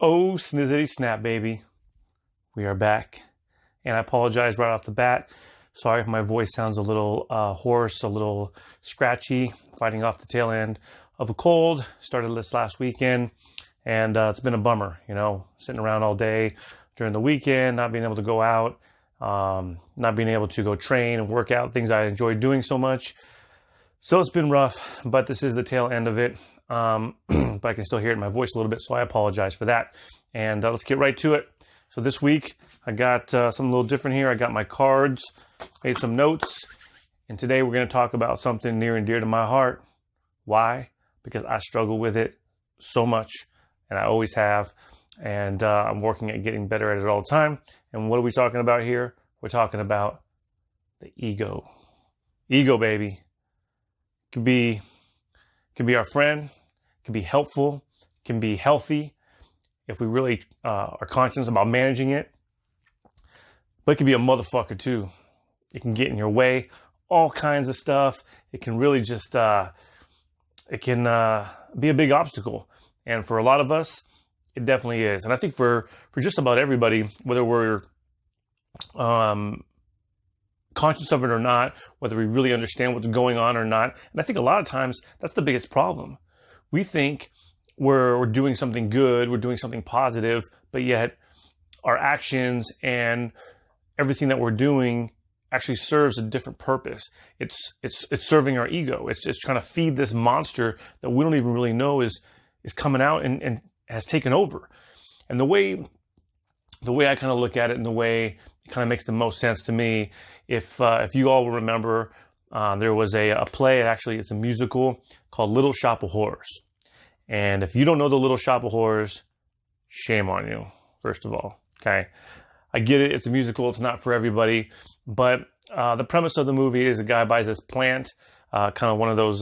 Oh, snizzity snap, baby. We are back. And I apologize right off the bat. Sorry if my voice sounds a little hoarse, a little scratchy, fighting off the tail end of a cold. Started this last weekend, and it's been a bummer, sitting around all day during the weekend, not being able to go out, not being able to go train and work out, things I enjoy doing so much. So it's been rough, but this is the tail end of it. But I can still hear it in my voice a little bit, so I apologize for that. And let's get right to it. So this week, I got something a little different here. I got my cards, made some notes, and today we're going to talk about something near and dear to my heart. Why? Because I struggle with it so much, and I always have, and I'm working at getting better at it all the time. And what are we talking about here? We're talking about the ego. Ego, baby. Can be our friend, can be helpful, can be healthy if we really are conscious about managing it. But it can be a motherfucker too. It can get in your way, all kinds of stuff. It can really just, it can be a big obstacle. And for a lot of us, it definitely is. And I think for just about everybody, whether we're conscious of it or not, whether we really understand what's going on or not. And I think a lot of times that's the biggest problem. We think we're doing something good, we're doing something positive, but yet our actions and everything that we're doing actually serves a different purpose. It's serving our ego. It's trying to feed this monster that we don't even really know is coming out and has taken over. And the way I kind of look at it, and the way it kind of makes the most sense to me, if you all will remember, there was a play, actually it's a musical called Little Shop of Horrors. And if you don't know the Little Shop of Horrors, shame on you, first of all, okay? I get it, it's a musical, it's not for everybody, but the premise of the movie is a guy buys this plant, kind of one of those,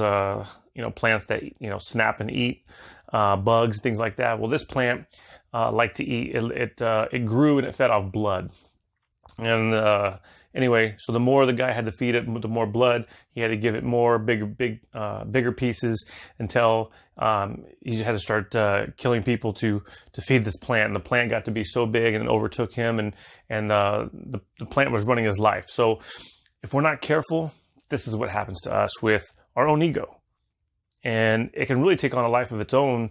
plants that, snap and eat bugs, things like that. Well, this plant liked to eat, it grew and it fed off blood. And anyway, so the more the guy had to feed it, the more blood he had to give it, more bigger pieces, until he had to start killing people to feed this plant. And the plant got to be so big and it overtook him, and the plant was running his life. So if we're not careful, this is what happens to us with our own ego, and it can really take on a life of its own.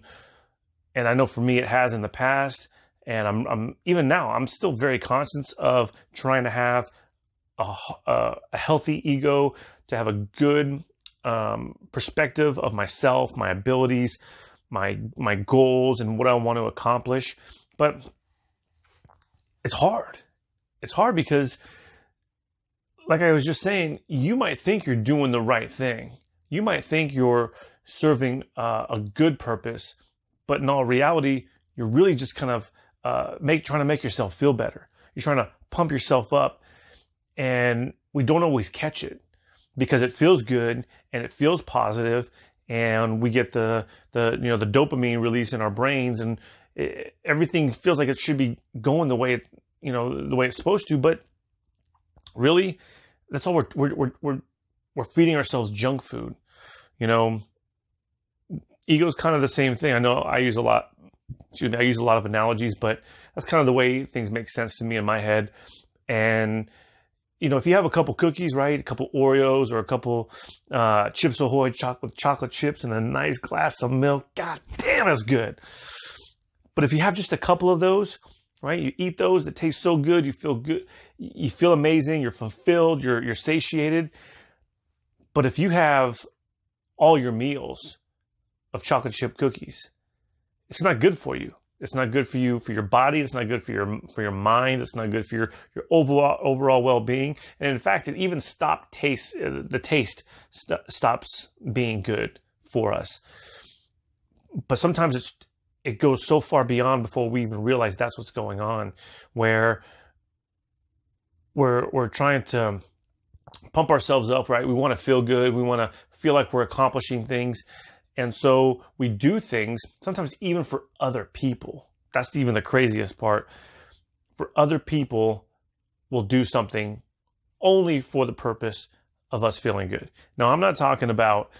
And I know for me, it has in the past. And I'm even now, I'm still very conscious of trying to have a healthy ego, to have a good perspective of myself, my abilities, my goals, and what I want to accomplish. But it's hard. It's hard because, like I was just saying, you might think you're doing the right thing. You might think you're serving a good purpose, but in all reality, you're really just kind of trying to make yourself feel better. You're trying to pump yourself up, and we don't always catch it because it feels good and it feels positive, and we get the dopamine release in our brains, and everything feels like it should be going the way it's supposed to. But really, that's all we're feeding ourselves junk food. Ego's kind of the same thing. I know I use a lot of analogies, but that's kind of the way things make sense to me in my head. And, if you have a couple cookies, right, a couple Oreos, or a couple Chips Ahoy chocolate chips and a nice glass of milk, god damn, that's good. But if you have just a couple of those, right, you eat those, that taste so good, you feel good, you feel amazing, you're fulfilled, you're satiated. But if you have all your meals of chocolate chip cookies, it's not good for you. It's not good for you, for your body. It's not good for your mind. It's not good for your overall well-being. And in fact, it even the taste stops being good for us. But sometimes it goes so far beyond before we even realize that's what's going on, where we're trying to pump ourselves up, right? We want to feel good. We want to feel like we're accomplishing things. And so we do things, sometimes even for other people. That's even the craziest part. For other people, we'll do something only for the purpose of us feeling good. Now, I'm not talking about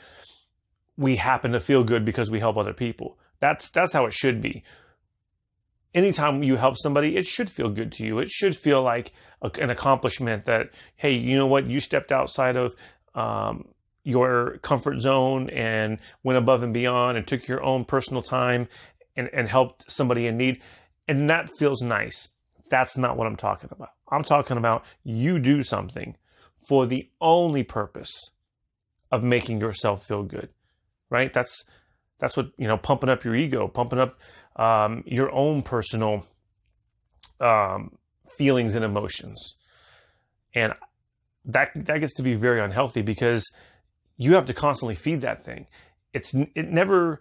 we happen to feel good because we help other people. That's how it should be. anytime you help somebody, it should feel good to you. It should feel like an accomplishment that, hey, you know what? You stepped outside of your comfort zone and went above and beyond and took your own personal time and helped somebody in need. And that feels nice. That's not what I'm talking about. I'm talking about you do something for the only purpose of making yourself feel good, right? That's what, pumping up your ego, pumping up your own personal feelings and emotions. And that gets to be very unhealthy because you have to constantly feed that thing. It's never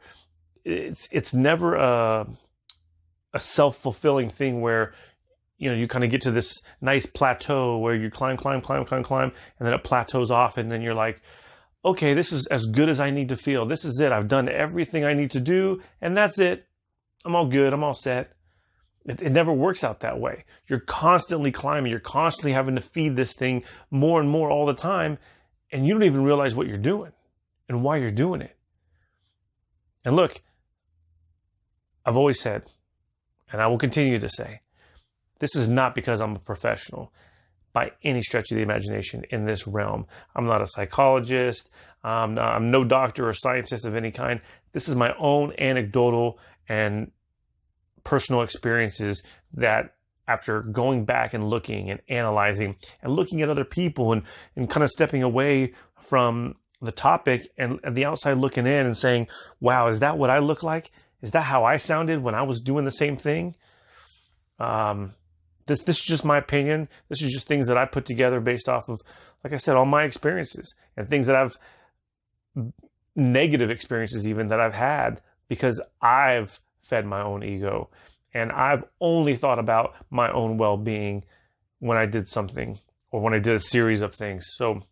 a self-fulfilling thing where you kind of get to this nice plateau where you climb, and then it plateaus off, and then you're like, okay, this is as good as I need to feel. This is it. I've done everything I need to do, and that's it. I'm all good. I'm all set. It never works out that way. You're constantly climbing. You're constantly having to feed this thing more and more all the time, and you don't even realize what you're doing and why you're doing it. And look, I've always said, and I will continue to say, this is not because I'm a professional by any stretch of the imagination in this realm. I'm not a psychologist. I'm no doctor or scientist of any kind. This is my own anecdotal and personal experiences that, after going back and looking and analyzing and looking at other people and kind of stepping away from the topic and the outside looking in and saying, wow, is that what I look like? Is that how I sounded when I was doing the same thing? This is just my opinion. This is just things that I put together based off of, like I said, all my experiences and things that negative experiences even that I've had because I've fed my own ego and I've only thought about my own well-being when I did something or when I did a series of things. So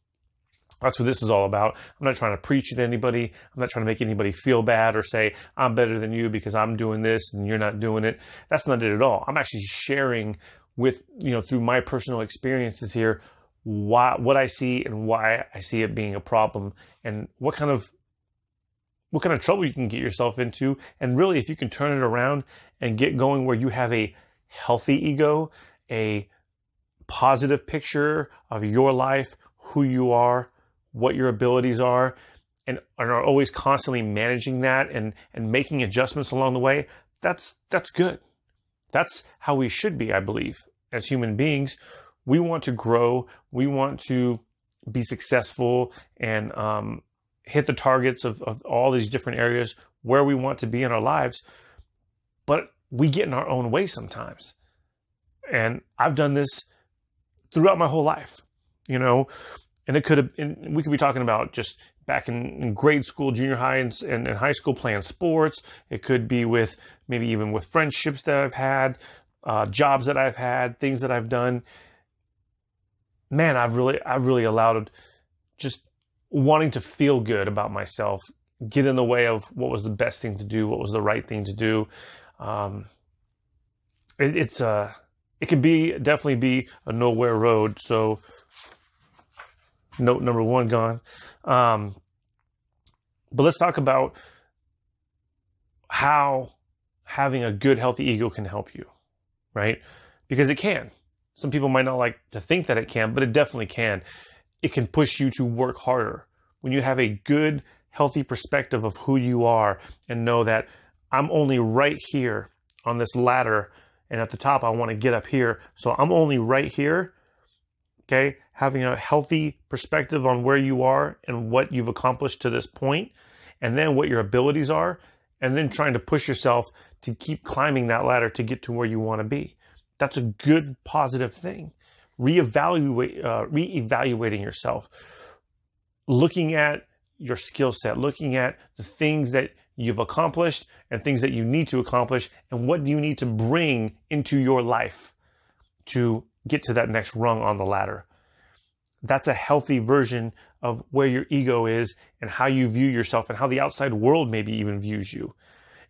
that's what this is all about. I'm not trying to preach to anybody. I'm not trying to make anybody feel bad or say I'm better than you because I'm doing this and you're not doing it. That's not it at all. I'm actually sharing with, through my personal experiences here, what I see and why I see it being a problem and what kind of trouble you can get yourself into. And really, if you can turn it around and get going where you have a healthy ego, a positive picture of your life, who you are, what your abilities are, and are always constantly managing that and making adjustments along the way, that's good. That's how we should be, I believe, as human beings. We want to grow. We want to be successful and hit the targets of all these different areas where we want to be in our lives. But we get in our own way sometimes. And I've done this throughout my whole life, and we could be talking about just back in grade school, junior high, and high school playing sports. It could be with maybe even with friendships that I've had, jobs that I've had, things that I've done. Man, I've really allowed just wanting to feel good about myself get in the way of what was the best thing to do, what was the right thing to do. It could definitely be a nowhere road. So note number one gone. But let's talk about how having a good, healthy ego can help you, right? Because it can. Some people might not like to think that it can, but it definitely can. It can push you to work harder. When you have a good, healthy perspective of who you are and know that I'm only right here on this ladder, and at the top, I want to get up here. So I'm only right here. Okay. Having a healthy perspective on where you are and what you've accomplished to this point, and then what your abilities are, and then trying to push yourself to keep climbing that ladder to get to where you want to be. That's a good, positive thing. Reevaluating yourself, looking at your skill set, looking at the things that you've accomplished and things that you need to accomplish, and what do you need to bring into your life to get to that next rung on the ladder. That's a healthy version of where your ego is and how you view yourself and how the outside world maybe even views you.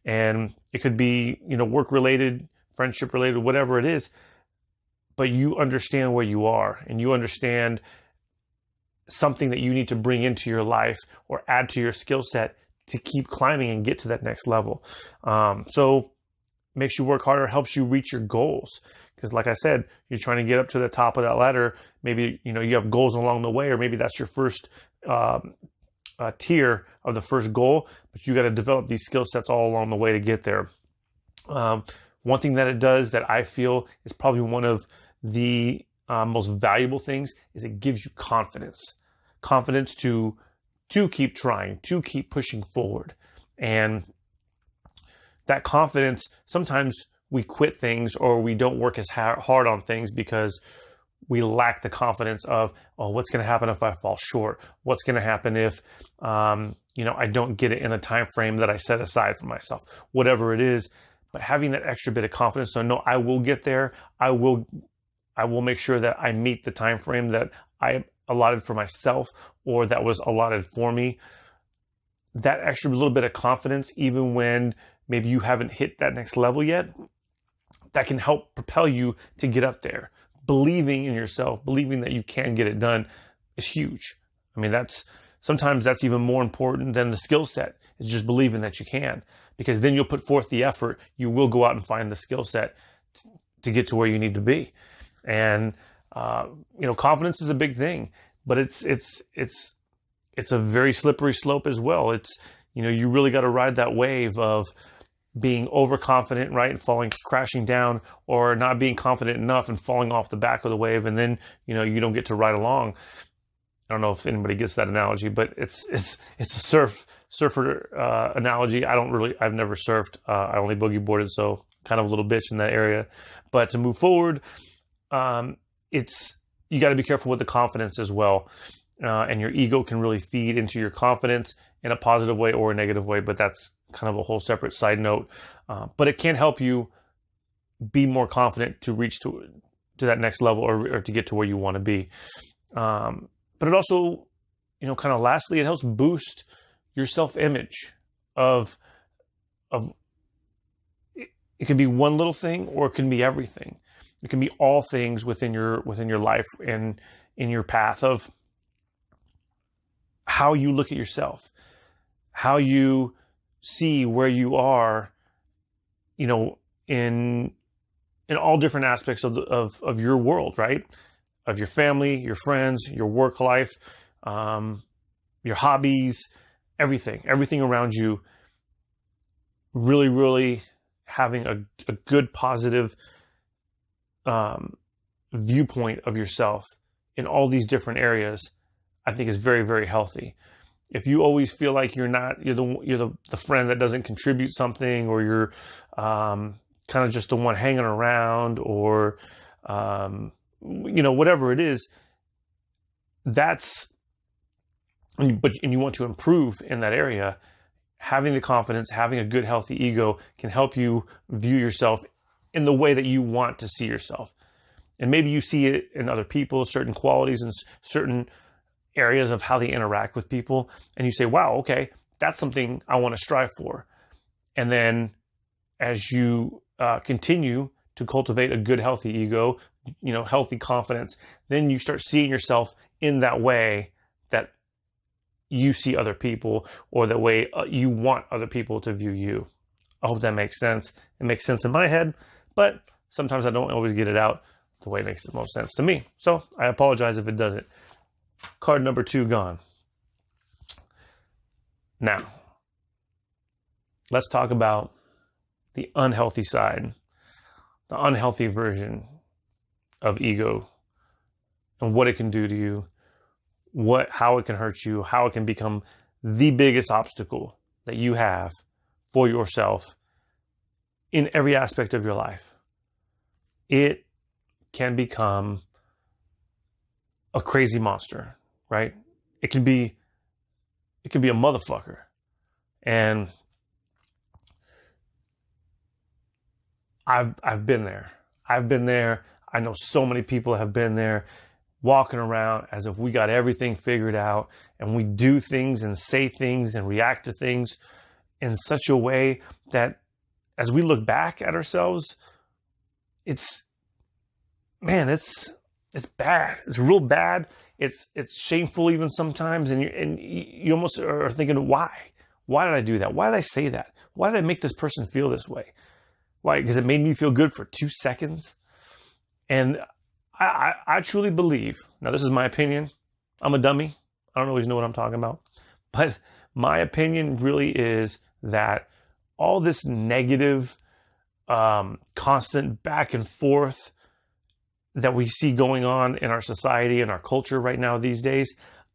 And it could be, work related, friendship related, whatever it is, but you understand where you are and you understand something that you need to bring into your life or add to your skill set to keep climbing and get to that next level. So makes you work harder, helps you reach your goals. Because like I said, you're trying to get up to the top of that ladder. Maybe, you have goals along the way, or maybe that's your first tier of the first goal, but you got to develop these skill sets all along the way to get there. One thing that it does that I feel is probably one of the most valuable things is it gives you confidence to keep trying, to keep pushing forward. And that confidence, sometimes we quit things or we don't work as hard on things because we lack the confidence of, oh, what's going to happen if I fall short? What's going to happen if, I don't get it in a time frame that I set aside for myself? Whatever it is, but having that extra bit of confidence, so no, I will get there. I will make sure that I meet the time frame that I allotted for myself or that was allotted for me. That extra little bit of confidence, even when maybe you haven't hit that next level yet, that can help propel you to get up there. Believing in yourself, believing that you can get it done is huge. I mean, sometimes that's even more important than the skill set, is just believing that you can, because then you'll put forth the effort. You will go out and find the skill set to get to where you need to be. And, confidence is a big thing, but it's a very slippery slope as well. You really got to ride that wave of being overconfident, right, and crashing down, or not being confident enough and falling off the back of the wave, and then you don't get to ride along. I don't know if anybody gets that analogy, but it's a surfer analogy. I've never surfed. I only boogie boarded, so kind of a little bitch in that area. But to move forward, you got to be careful with the confidence as well, and your ego can really feed into your confidence in a positive way or a negative way. But that's kind of a whole separate side note. But it can help you be more confident to reach to that next level or to get to where you want to be. But it also, kind of lastly, it helps boost your self-image of it can be one little thing, or it can be everything. It can be all things within your life and in your path of how you look at yourself, how you see where you are, in all different aspects of your world, right? Of your family, your friends, your work life, your hobbies, everything around you. Really, really having a good, positive viewpoint of yourself in all these different areas, I think is very, very healthy. If you always feel like you're the friend that doesn't contribute something, or you're kind of just the one hanging around, or whatever it is, and you want to improve in that area, having the confidence, having a good, healthy ego can help you view yourself in the way that you want to see yourself. And maybe you see it in other people, certain qualities and certain areas of how they interact with people, and you say, wow, okay, that's something I want to strive for. And then as you continue to cultivate a good, healthy ego, healthy confidence, then you start seeing yourself in that way that you see other people, or the way you want other people to view you. I hope that makes sense. It makes sense in my head, but sometimes I don't always get it out the way it makes the most sense to me. So I apologize if it doesn't. Card number 2 gone. Now, let's talk about the unhealthy side, the unhealthy version of ego, and what it can do to you, how it can hurt you, how it can become the biggest obstacle that you have for yourself in every aspect of your life. It can become a crazy monster, right? It can be a motherfucker. And I've been there. I know so many people have been there, walking around as if we got everything figured out, and we do things and say things and react to things in such a way that as we look back at ourselves, it's bad. It's real bad. It's shameful even sometimes. And you almost are thinking, why? Why did I do that? Why did I say that? Why did I make this person feel this way? Why? Because it made me feel good for 2 seconds. And I truly believe, now this is my opinion, I'm a dummy, I don't always know what I'm talking about, but my opinion really is that all this negative, constant back and forth that we see going on in our society and our culture right now these days,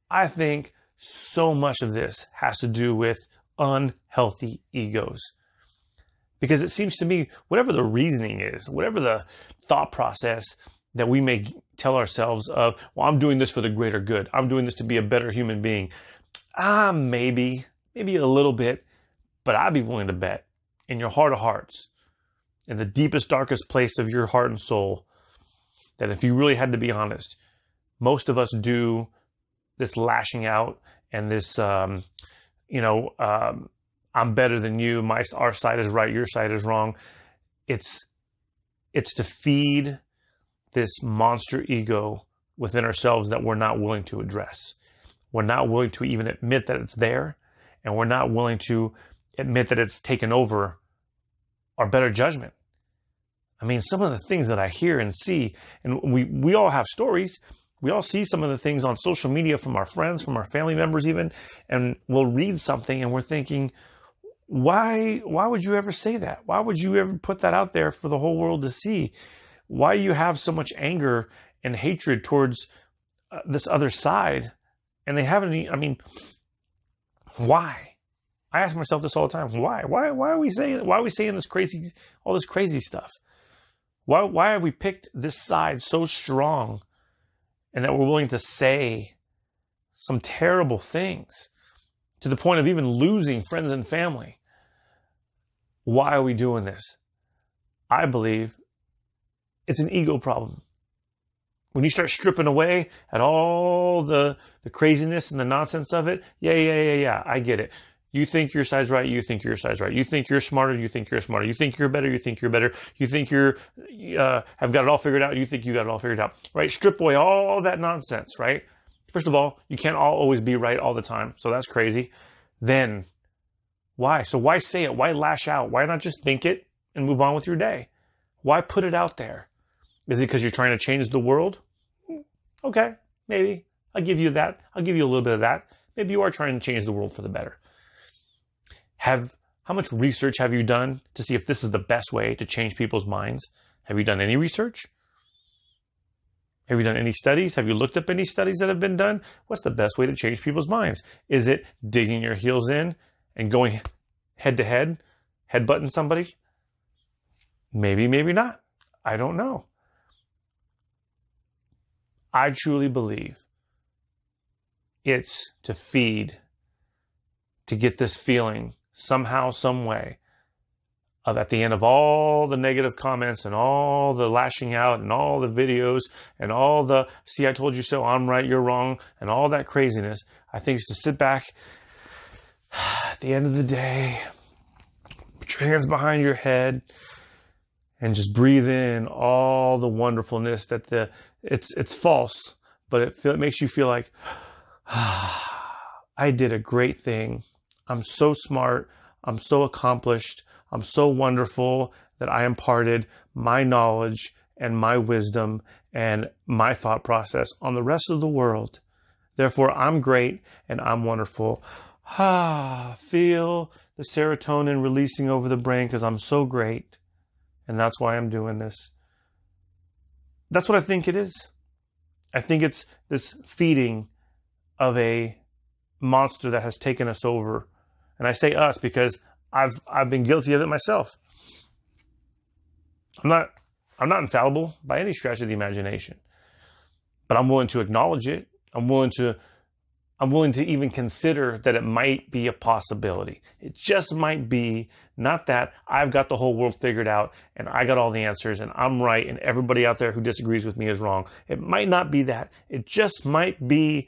I think so much of this has to do with unhealthy egos. Because it seems to me, whatever the reasoning is, whatever the thought process that we may tell ourselves of, well, I'm doing this for the greater good, I'm doing this to be a better human being. Maybe a little bit, but I'd be willing to bet in your heart of hearts, in the deepest, darkest place of your heart and soul, that if you really had to be honest, most of us do this lashing out and this, I'm better than you, our side is right, your side is wrong. It's to feed this monster ego within ourselves that we're not willing to address. We're not willing to even admit that it's there, and we're not willing to admit that it's taken over our better judgment. I mean, some of the things that I hear and see, and we all have stories. We all see some of the things on social media from our friends, from our family members even, and we'll read something and we're thinking, why would you ever say that? Why would you ever put that out there for the whole world to see? Why you have so much anger and hatred towards this other side? And they haven't, why? I ask myself this all the time. Why are we saying all this crazy stuff? Why have we picked this side so strong and that we're willing to say some terrible things to the point of even losing friends and family? Why are we doing this? I believe it's an ego problem. When you start stripping away at all the craziness and the nonsense of it, yeah, I get it. You think your side's right, you think your side's right. You think you're smarter, you think you're smarter. You think you're better, you think you're better. You think have got it all figured out, you think you got it all figured out. Right? Strip away all that nonsense, right? First of all, you can't always be right all the time, so that's crazy. Then, why? So why say it? Why lash out? Why not just think it and move on with your day? Why put it out there? Is it because you're trying to change the world? Okay, maybe. I'll give you that. I'll give you a little bit of that. Maybe you are trying to change the world for the better. How much research have you done to see if this is the best way to change people's minds? Have you done any research? Have you done any studies? Have you looked up any studies that have been done? What's the best way to change people's minds? Is it digging your heels in and going head to head, headbutting somebody? Maybe, maybe not. I don't know. I truly believe it's to feed, to get this feeling somehow, some way, of at the end of all the negative comments and all the lashing out and all the videos and all the, see, I told you so, I'm right, you're wrong, and all that craziness, I think it's to sit back at the end of the day, put your hands behind your head, and just breathe in all the wonderfulness that it's false, but it makes you feel like, I did a great thing. I'm so smart. I'm so accomplished. I'm so wonderful that I imparted my knowledge and my wisdom and my thought process on the rest of the world. Therefore, I'm great and I'm wonderful. Feel the serotonin releasing over the brain because I'm so great. And that's why I'm doing this. That's what I think it is. I think it's this feeding of a monster that has taken us over. And I say us because I've been guilty of it myself. I'm not infallible by any stretch of the imagination. But I'm willing to acknowledge it. I'm willing to even consider that it might be a possibility. It just might be, not that I've got the whole world figured out and I got all the answers and I'm right and everybody out there who disagrees with me is wrong. It might not be that. It just might be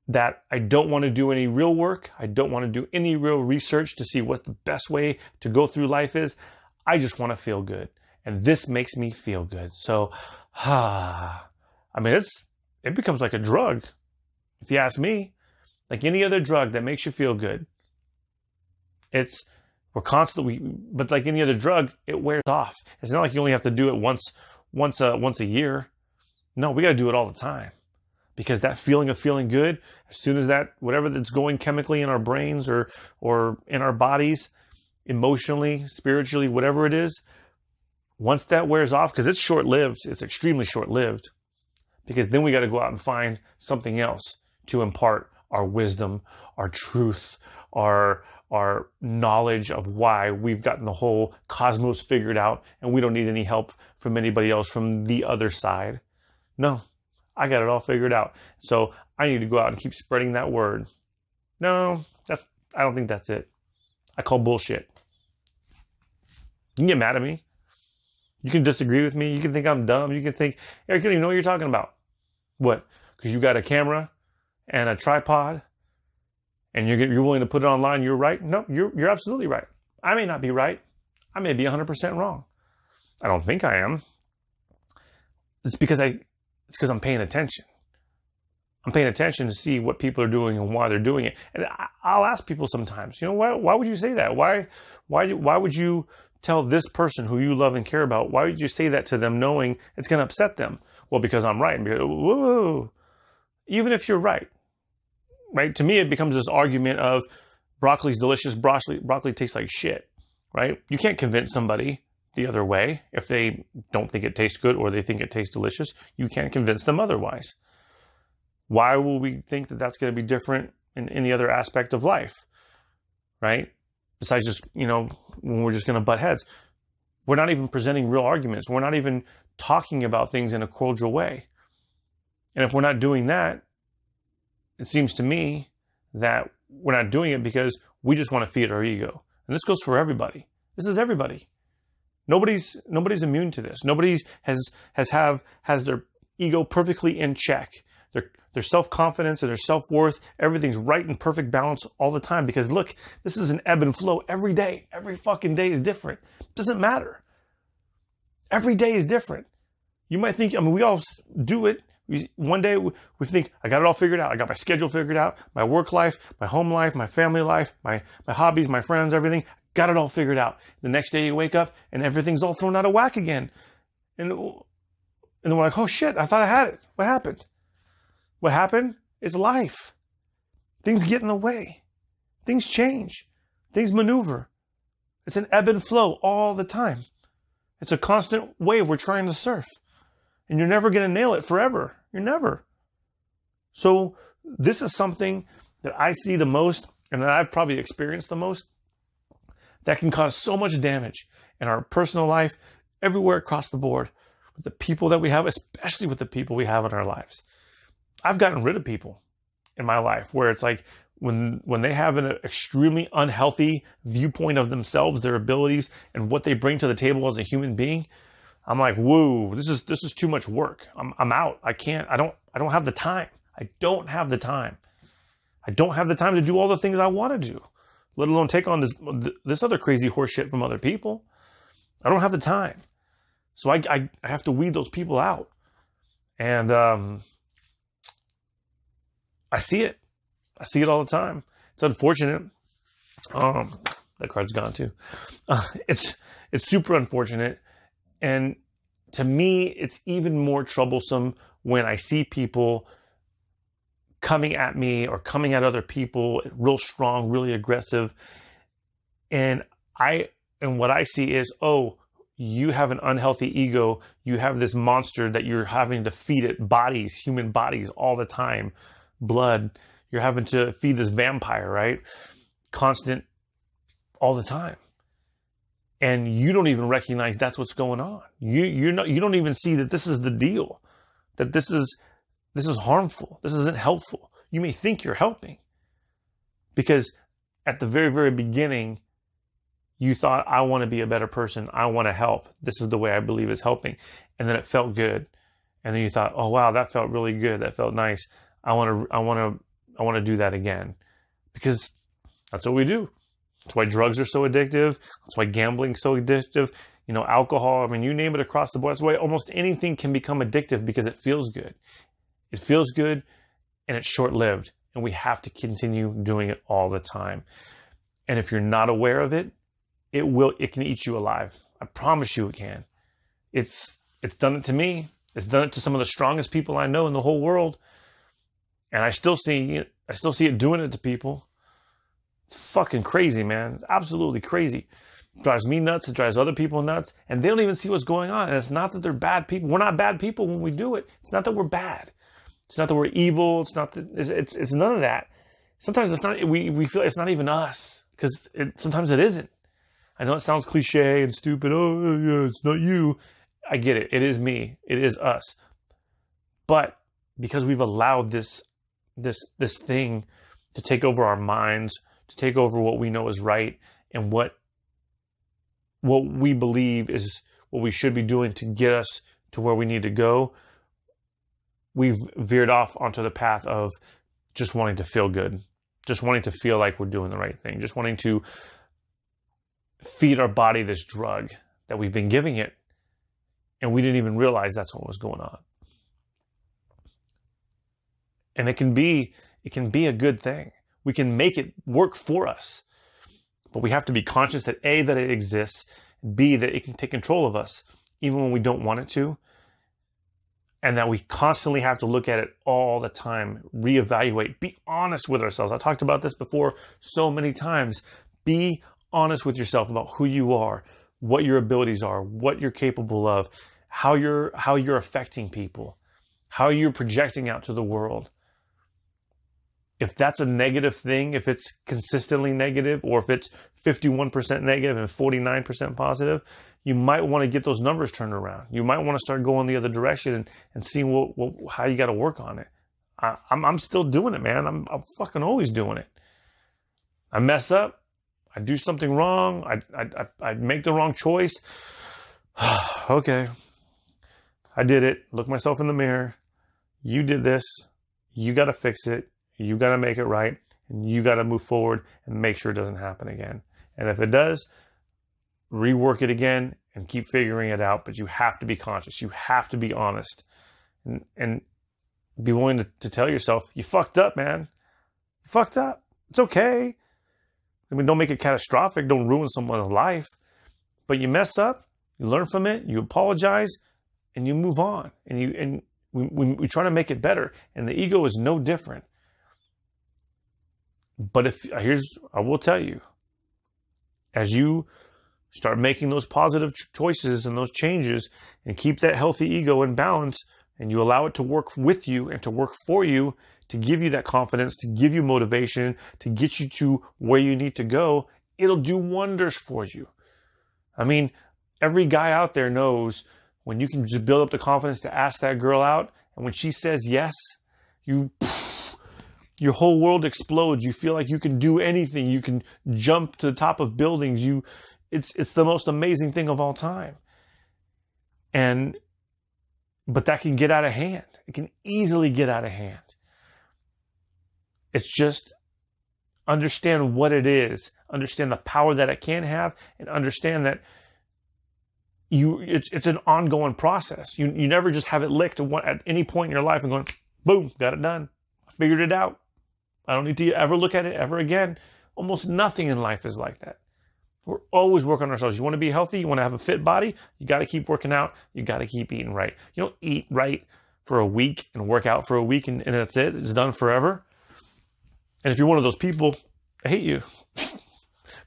that I don't want to do any real work. I don't want to do any real research to see what the best way to go through life is. I just want to feel good. And this makes me feel good. So, it becomes like a drug, if you ask me, like any other drug that makes you feel good. It's We're constantly, but like any other drug, it wears off. It's not like you only have to do it once a year. No, we got to do it all the time, because that feeling of feeling good, as soon as that, whatever that's going chemically in our brains or in our bodies, emotionally, spiritually, whatever it is, once that wears off, because it's short-lived, it's extremely short-lived, because then we got to go out and find something else to impart our wisdom, our truth, our knowledge of why we've gotten the whole cosmos figured out and we don't need any help from anybody else from the other side. No, I got it all figured out. So I need to go out and keep spreading that word. No, I don't think that's it. I call bullshit. You can get mad at me. You can disagree with me. You can think I'm dumb. You can think, Eric, you don't even know what you're talking about. What? Because you got a camera and a tripod and you're willing to put it online, you're right? No, you're absolutely right. I may not be right. I may be 100% wrong. I don't think I am. It's because I'm paying attention. I'm paying attention to see what people are doing and why they're doing it. And I'll ask people sometimes, why would you say that? Why would you tell this person who you love and care about, why would you say that to them knowing it's going to upset them? Well, because I'm right. And because, whoa, even if you're right? To me, it becomes this argument of broccoli's delicious, broccoli tastes like shit, right? You can't convince somebody the other way. If they don't think it tastes good or they think it tastes delicious, you can't convince them otherwise. Why will we think that that's going to be different in any other aspect of life, right? Besides just, when we're just going to butt heads. We're not even presenting real arguments. We're not even talking about things in a cordial way. And if we're not doing that, it seems to me that we're not doing it because we just want to feed our ego. And this goes for everybody. This is everybody. Nobody's immune to this. Nobody has their ego perfectly in check. Their self-confidence and their self-worth, everything's right in perfect balance all the time. Because look, this is an ebb and flow every day. Every fucking day is different. It doesn't matter. Every day is different. You might think, we all do it. One day we think, I got it all figured out. I got my schedule figured out, my work life, my home life, my family life, my hobbies, my friends, everything. Got it all figured out. The next day you wake up and everything's all thrown out of whack again. And we're like, oh shit, I thought I had it. What happened? What happened is life. Things get in the way. Things change. Things maneuver. It's an ebb and flow all the time. It's a constant wave we're trying to surf. And you're never going to nail it forever. You're never. So this is something that I see the most and that I've probably experienced the most that can cause so much damage in our personal life, everywhere across the board, with the people that we have, especially with the people we have in our lives. I've gotten rid of people in my life where it's like when they have an extremely unhealthy viewpoint of themselves, their abilities, and what they bring to the table as a human being, I'm like, whoa, this is too much work. I'm out. I don't have the time. I don't have the time. I don't have the time to do all the things I want to do, let alone take on this other crazy horse shit from other people. I don't have the time. So I have to weed those people out. And I see it. I see it all the time. It's unfortunate. That card's gone too. It's super unfortunate. And to me, it's even more troublesome when I see people coming at me or coming at other people real strong, really aggressive. And what I see is, oh, you have an unhealthy ego. You have this monster that you're having to feed it bodies, human bodies all the time, blood. You're having to feed this vampire, right? Constant, all the time. And you don't even recognize that's what's going on. You don't even see that this is the deal, that this is harmful. This isn't helpful. You may think you're helping because at the very, very beginning, you thought, I want to be a better person. I want to help. This is the way I believe is helping. And then it felt good. And then you thought, oh, wow, that felt really good. That felt nice. I want to do that again, because that's what we do. That's why drugs are so addictive. That's why gambling is so addictive. Alcohol, you name it across the board. That's why almost anything can become addictive, because it feels good. It feels good and it's short-lived, and we have to continue doing it all the time. And if you're not aware of it, it can eat you alive. I promise you it can. It's done it to me. It's done it to some of the strongest people I know in the whole world. And I still see it doing it to people. It's fucking crazy, man. It's absolutely crazy. It drives me nuts. It drives other people nuts. And they don't even see what's going on. And it's not that they're bad people. We're not bad people when we do it. It's not that we're bad. It's not that we're evil. It's not that it's none of that. Sometimes it's not, we feel it's not even us, because sometimes it isn't. I know it sounds cliche and stupid. Oh yeah, it's not you. I get it. It is me. It is us. But because we've allowed this thing to take over our minds, to take over what we know is right, and what we believe is what we should be doing to get us to where we need to go, we've veered off onto the path of just wanting to feel good, just wanting to feel like we're doing the right thing, just wanting to feed our body this drug that we've been giving it, and we didn't even realize that's what was going on. And it can be a good thing. We can make it work for us, but we have to be conscious that A, that it exists, B, that it can take control of us even when we don't want it to, and that we constantly have to look at it all the time, reevaluate, be honest with ourselves. I talked about this before so many times. Be honest with yourself about who you are, what your abilities are, what you're capable of, how you're affecting people, how you're projecting out to the world. If that's a negative thing, if it's consistently negative, or if it's 51% negative and 49% positive, you might want to get those numbers turned around. You might want to start going the other direction and see how you got to work on it. I'm still doing it, man. I'm fucking always doing it. I mess up. I do something wrong. I make the wrong choice. Okay. I did it. Look myself in the mirror. You did this. You got to fix it. You got to make it right, and you got to move forward and make sure it doesn't happen again. And if it does, rework it again and keep figuring it out. But you have to be conscious. You have to be honest, and be willing to tell yourself, you fucked up, man. You fucked up. It's okay. I mean, don't make it catastrophic. Don't ruin someone's life. But you mess up, you learn from it, you apologize, and you move on. And we try to make it better. And the ego is no different. But I will tell you, as you start making those positive choices and those changes and keep that healthy ego in balance, and you allow it to work with you and to work for you, to give you that confidence, to give you motivation, to get you to where you need to go, it'll do wonders for you. I mean, every guy out there knows when you can just build up the confidence to ask that girl out, and when she says yes, your whole world explodes. You feel like you can do anything. You can jump to the top of buildings. It's the most amazing thing of all time. But that can get out of hand. It can easily get out of hand. It's just understand what it is, understand the power that it can have, and understand that it's an ongoing process. You never just have it licked at any point in your life and going, boom, got it done. I figured it out. I don't need to ever look at it ever again. Almost nothing in life is like that. We're always working on ourselves. You want to be healthy? You want to have a fit body? You got to keep working out. You got to keep eating right. You don't eat right for a week and work out for a week and that's it. It's done forever. And if you're one of those people, I hate you.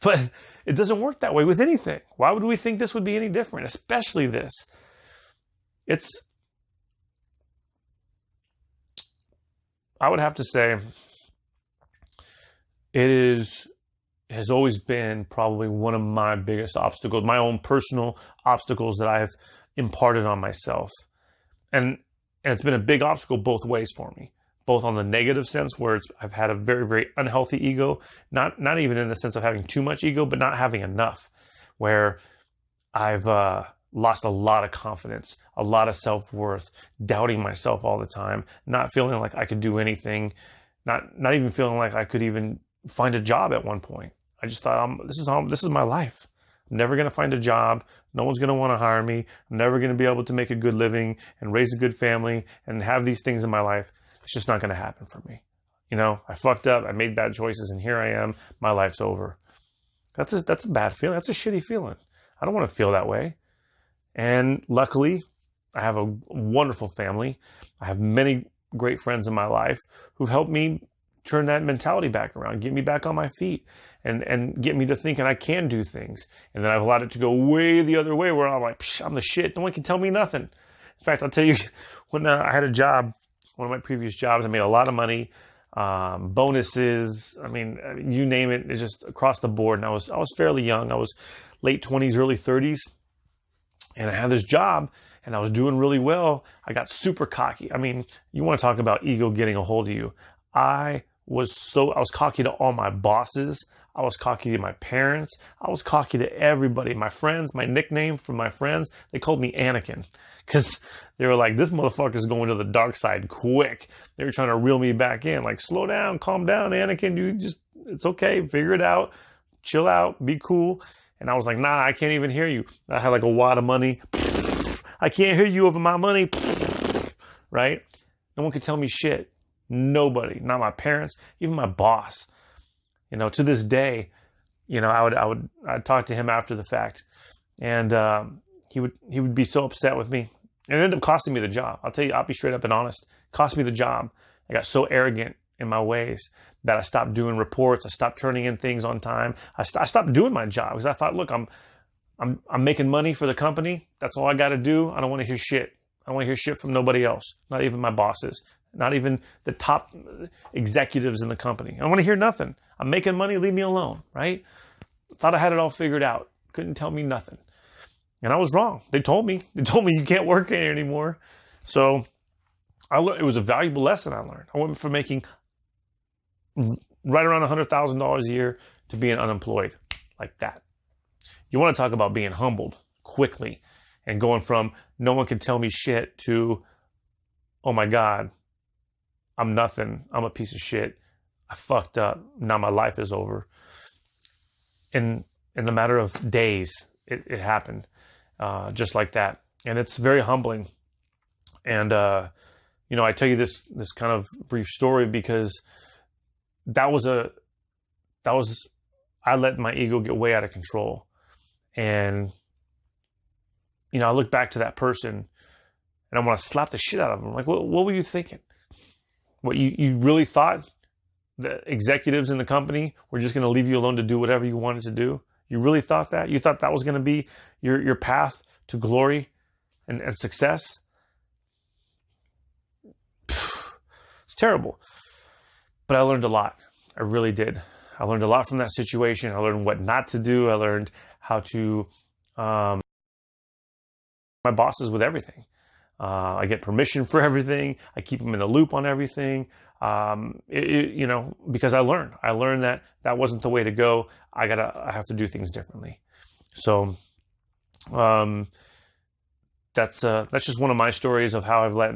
But it doesn't work that way with anything. Why would we think this would be any different? Especially this. I would have to say, has always been probably one of my biggest obstacles, my own personal obstacles that I have imparted on myself. And it's been a big obstacle both ways for me, both on the negative sense where I've had a very, very unhealthy ego, not even in the sense of having too much ego, but not having enough, where I've lost a lot of confidence, a lot of self-worth, doubting myself all the time, not feeling like I could do anything, not even feeling like I could even find a job at one point. I just thought, this is my life. I'm never going to find a job. No one's going to want to hire me. I'm never going to be able to make a good living and raise a good family and have these things in my life. It's just not going to happen for me. I fucked up. I made bad choices and here I am. My life's over. That's a bad feeling. That's a shitty feeling. I don't want to feel that way. And luckily, I have a wonderful family. I have many great friends in my life who've helped me turn that mentality back around, get me back on my feet, and get me to thinking I can do things. And then I've allowed it to go way the other way where I'm like, I'm the shit. No one can tell me nothing. In fact, I'll tell you, when I had a job, one of my previous jobs, I made a lot of money, bonuses. I mean, you name it. It's just across the board. And I was fairly young. I was late 20s, early 30s. And I had this job and I was doing really well. I got super cocky. I mean, you want to talk about ego getting a hold of you. I was cocky to all my bosses. I was cocky to my parents. I was cocky to everybody. My friends, my nickname from my friends, they called me Anakin because they were like, this motherfucker's going to the dark side quick. They were trying to reel me back in. Like, slow down, calm down, Anakin. It's okay. Figure it out. Chill out. Be cool. And I was like, nah, I can't even hear you. I had like a wad of money. I can't hear you over my money. Right? No one could tell me shit. Nobody. Not my parents. Even my boss. You know, to this day, you know, I'd talk to him after the fact. And he would be so upset with me. And it ended up costing me the job. I'll tell you, I'll be straight up and honest. It cost me the job. I got so arrogant in my ways that I stopped doing reports. I stopped turning in things on time. I stopped doing my job because I thought, look, I'm making money for the company. That's all I got to do. I don't want to hear shit. I don't want to hear shit from nobody else. Not even my bosses. Not even the top executives in the company. I don't want to hear nothing. I'm making money. Leave me alone. Right? Thought I had it all figured out. Couldn't tell me nothing. And I was wrong. They told me you can't work here anymore. So it was a valuable lesson I learned. I went from making right around $100,000 a year to being unemployed like that. You want to talk about being humbled quickly and going from no one can tell me shit to, oh my God, I'm nothing. I'm a piece of shit. I fucked up. Now my life is over. In the matter of days, it happened just like that. And it's very humbling. And, you know, I tell you this kind of brief story because I let my ego get way out of control. And, you know, I look back to that person and I want to slap the shit out of them. Like, what were you thinking? What, you really thought the executives in the company were just going to leave you alone to do whatever you wanted to do? You really thought that? You thought that was going to be your path to glory and success? It's terrible. But I learned a lot. I really did. I learned a lot from that situation. I learned what not to do. I learned how to my bosses with everything. I get permission for everything. I keep them in the loop on everything. You know, because I learned that wasn't the way to go. I have to do things differently. So, that's just one of my stories of how I've let,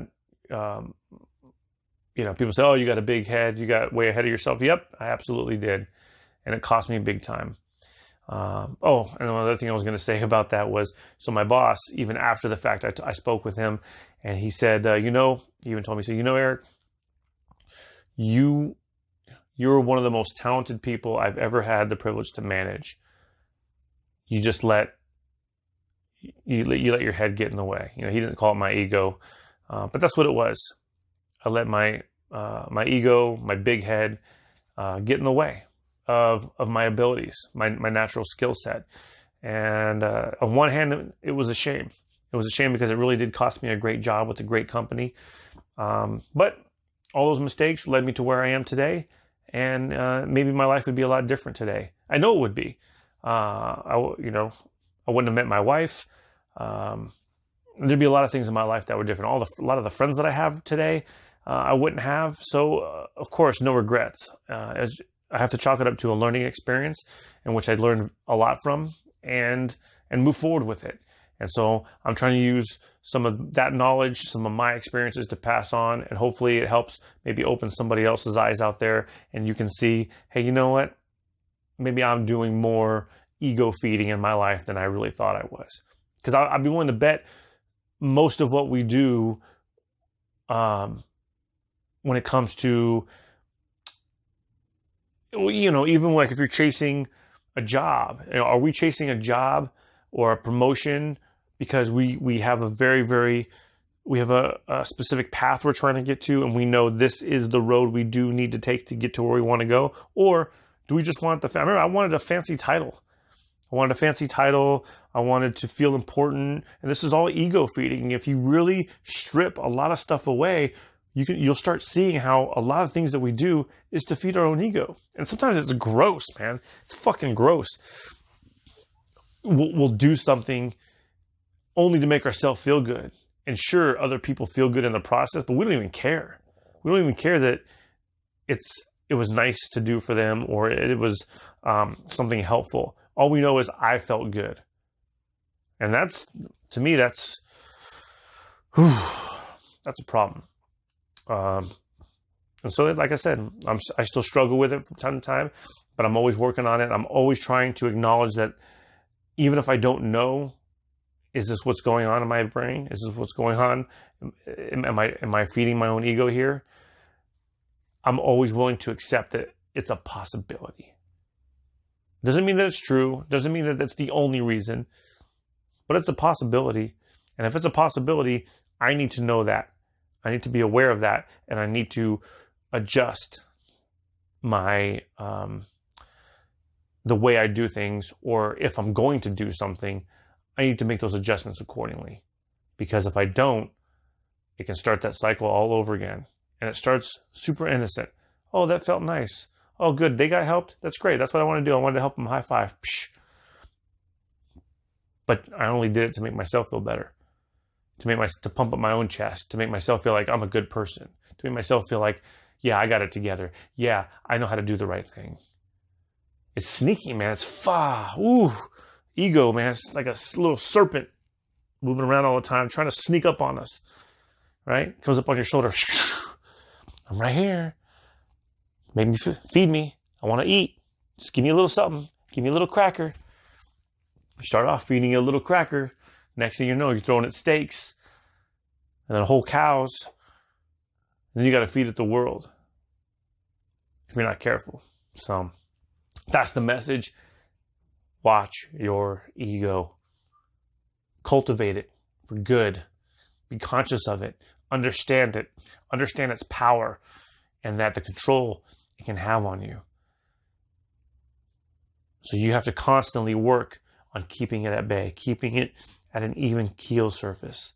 you know, people say, oh, you got a big head. You got way ahead of yourself. Yep, I absolutely did. And it cost me big time. And another thing I was going to say about that was, so my boss, even after the fact, I spoke with him and he said, you know, he even told me, so, you know, Eric, you're one of the most talented people I've ever had the privilege to manage. You just let your head get in the way. You know, he didn't call it my ego, but that's what it was. I let my ego, my big head, get in the way of my abilities, my natural skill set. And on one hand, it was a shame. It was a shame because it really did cost me a great job with a great company. But all those mistakes led me to where I am today. And maybe my life would be a lot different today. I know it would be. I wouldn't have met my wife. There'd be a lot of things in my life that were different. A lot of the friends that I have today, I wouldn't have. So, of course, no regrets. I have to chalk it up to a learning experience in which I learned a lot from and move forward with it. And so I'm trying to use some of that knowledge, some of my experiences to pass on, and hopefully it helps maybe open somebody else's eyes out there and you can see, hey, you know what? Maybe I'm doing more ego feeding in my life than I really thought I was. Because I'd be willing to bet most of what we do when it comes to, you know, even like if you're chasing a job? Are we chasing a job or a promotion because we have a specific path we're trying to get to, and we know this is the road we do need to take to get to where we want to go? Or do we just want I remember I wanted a fancy title. I wanted to feel important. And this is all ego feeding. If you really strip a lot of stuff away, you'll start seeing how a lot of things that we do is to feed our own ego. And sometimes it's gross, man. It's fucking gross. We'll do something only to make ourselves feel good. And sure, other people feel good in the process, but we don't even care. We don't even care that it was nice to do for them, or it was something helpful. All we know is I felt good. And to me, that's a problem. And so, like I said, I still struggle with it from time to time, but I'm always working on it. I'm always trying to acknowledge that even if I don't know, is this what's going on in my brain? Is this what's going on? Am I feeding my own ego here? I'm always willing to accept that it's a possibility. Doesn't mean that it's true. Doesn't mean that that's the only reason, but it's a possibility. And if it's a possibility, I need to know that. I need to be aware of that, and I need to adjust my the way I do things, or if I'm going to do something, I need to make those adjustments accordingly. Because if I don't, it can start that cycle all over again. And it starts super innocent. Oh, that felt nice. Oh, good. They got helped. That's great. That's what I want to do. I wanted to help them. High five. Psh. But I only did it to make myself feel better. To pump up my own chest. To make myself feel like I'm a good person. To make myself feel like, yeah, I got it together. Yeah, I know how to do the right thing. It's sneaky, man. It's ooh. Ego, man. It's like a little serpent moving around all the time, trying to sneak up on us. Right? Comes up on your shoulder. I'm right here. Feed me. I want to eat. Just give me a little something. Give me a little cracker. You start off feeding you a little cracker. Next thing you know, you're throwing it steaks. And then whole cows. And then you got to feed it the world. If you're not careful. So that's the message. Watch your ego. Cultivate it for good. Be conscious of it. Understand it. Understand its power and that the control it can have on you. So you have to constantly work on keeping it at bay, keeping it at an even keel surface.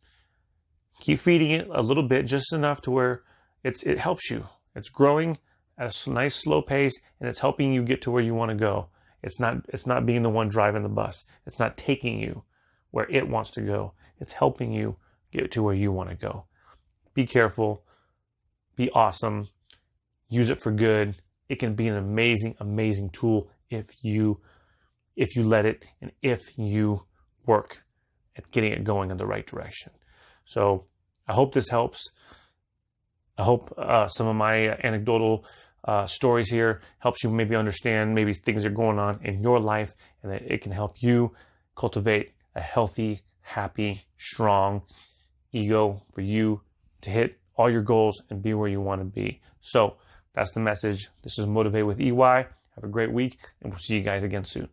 Keep feeding it a little bit, just enough to where it helps you. It's growing at a nice slow pace, and it's helping you get to where you want to go. It's not being the one driving the bus. It's not taking you where it wants to go. It's helping you get to where you want to go. Be careful. Be awesome. Use it for good. It can be an amazing, amazing tool if you let it, and if you work at getting it going in the right direction. So I hope this helps. I hope some of my anecdotal stories here helps you maybe understand maybe things are going on in your life, and that it can help you cultivate a healthy, happy, strong ego for you to hit all your goals and be where you want to be. So that's the message. This is Motivate with EY. Have a great week, and we'll see you guys again soon.